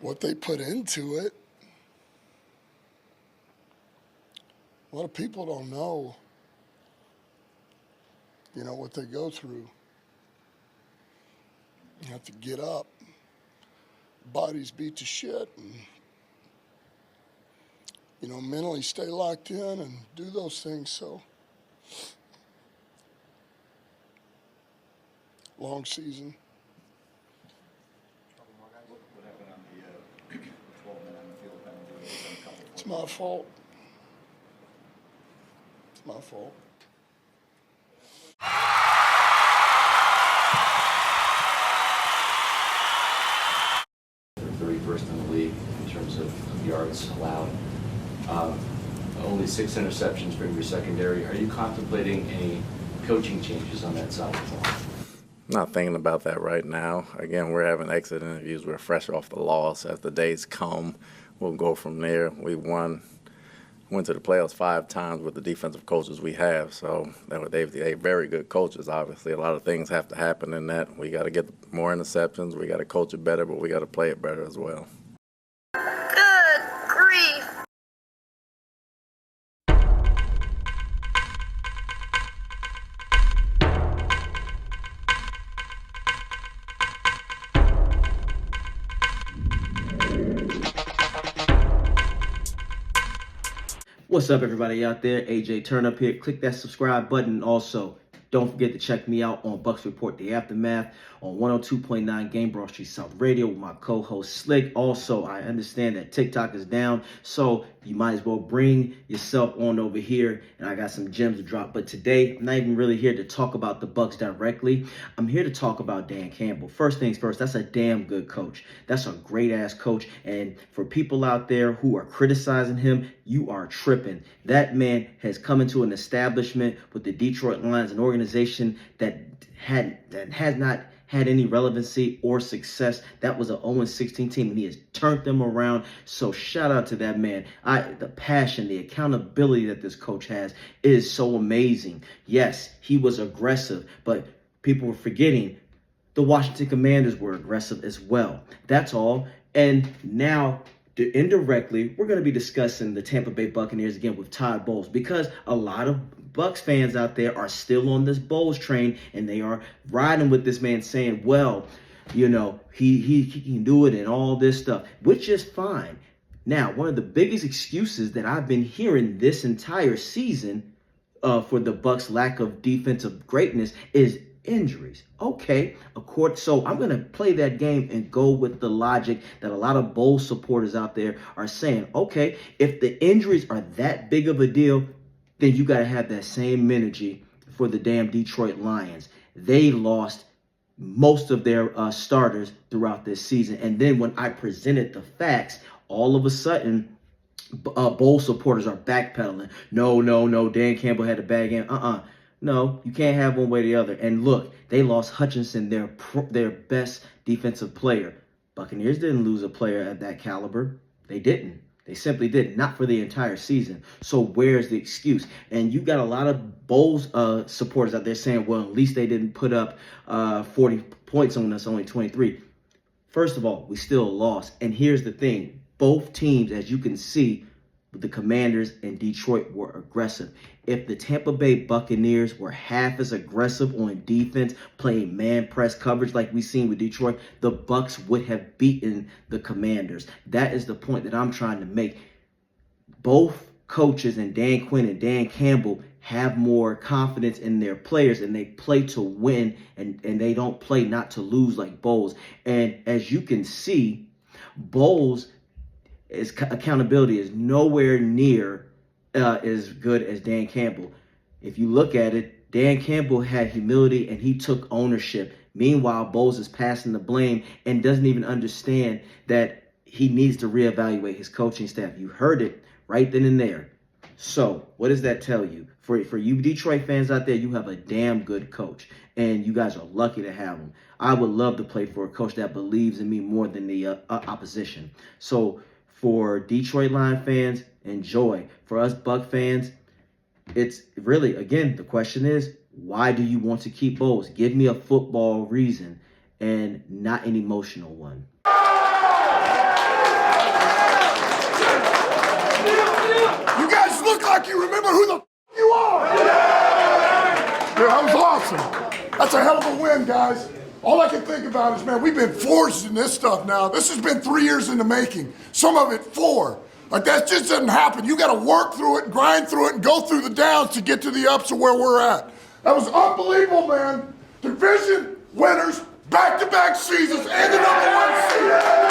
what they put into it. A lot of people don't know, what they go through. You have to get up. Bodies beat to shit and, mentally stay locked in and do those things. So, long season. What happened on the 12-man on the field penalty? It's my fault. It's my fault. They're 31st in the league in terms of yards allowed. Only 6 interceptions from your secondary. Are you contemplating any coaching changes on that side of the ball? Not thinking about that right now. Again, we're having exit interviews. We're fresh off the loss. As the days come, we'll go from there. We went to the playoffs 5 times with the defensive coaches we have. So they're very good coaches, obviously. A lot of things have to happen in that. We got to get more interceptions. We got to coach it better, but we got to play it better as well. Good grief. What's up, everybody out there? AJ Turnup here. Click that subscribe button. Also, don't forget to check me out on Bucs Report The Aftermath on 102.9 Game Broad Street South Radio with my co-host Slick. Also, I understand that TikTok is down, so you might as well bring yourself on over here, and I got some gems to drop. But today, I'm not even really here to talk about the Bucs directly. I'm here to talk about Dan Campbell. First things first, that's a damn good coach. That's a great-ass coach, and for people out there who are criticizing him, you are tripping. That man has come into an establishment with the Detroit Lions, an organization that has not had any relevancy or success. That was an 0-16 team, and he has turned them around. So shout out to that man. The passion, the accountability that this coach has is so amazing. Yes, he was aggressive, but people were forgetting the Washington Commanders were aggressive as well. That's all. And now, indirectly, we're going to be discussing the Tampa Bay Buccaneers again with Todd Bowles, because a lot of Bucs fans out there are still on this Bowles train, and they are riding with this man saying, well, he can do it and all this stuff, which is fine. Now, one of the biggest excuses that I've been hearing this entire season for the Bucs' lack of defensive greatness is injuries. Okay, so I'm going to play that game and go with the logic that a lot of Bowles supporters out there are saying. Okay, if the injuries are that big of a deal, then you got to have that same energy for the damn Detroit Lions. They lost most of their starters throughout this season. And then when I presented the facts, all of a sudden, Bowles supporters are backpedaling. No, Dan Campbell had a bad game. No, you can't have one way or the other. And look, they lost Hutchinson, their best defensive player. Buccaneers didn't lose a player at that caliber. They didn't. They simply did, not for the entire season. So where's the excuse? And you got a lot of Bowles supporters out there saying, well, at least they didn't put up 40 points on us, only 23. First of all, we still lost. And here's the thing. Both teams, as you can see, the Commanders and Detroit were aggressive. If the Tampa Bay Buccaneers were half as aggressive on defense, playing man press coverage like we seen with Detroit, the Bucs would have beaten the Commanders. That is the point that I'm trying to make. Both coaches, and Dan Quinn and Dan Campbell, have more confidence in their players, and they play to win, and they don't play not to lose like Bowles. And as you can see, Bowles' accountability is nowhere near as good as Dan Campbell. If you look at it, Dan Campbell had humility and he took ownership. Meanwhile, Bowles is passing the blame and doesn't even understand that he needs to reevaluate his coaching staff. You heard it right then and there. So what does that tell you? For you Detroit fans out there, you have a damn good coach, and you guys are lucky to have him. I would love to play for a coach that believes in me more than the opposition. So for Detroit Lion fans, enjoy. For us Buck fans, it's really, again, the question is, why do you want to keep Bowles? Give me a football reason and not an emotional one. You guys look like you remember who the you are. Yeah, that was awesome. That's a hell of a win, guys. All I can think about is, man, we've been forged in this stuff now. This has been 3 years in the making. Some of it 4. Like, that just doesn't happen. You got to work through it, grind through it, and go through the downs to get to the ups of where we're at. That was unbelievable, man. Division winners, back-to-back seasons, and the #1 seed.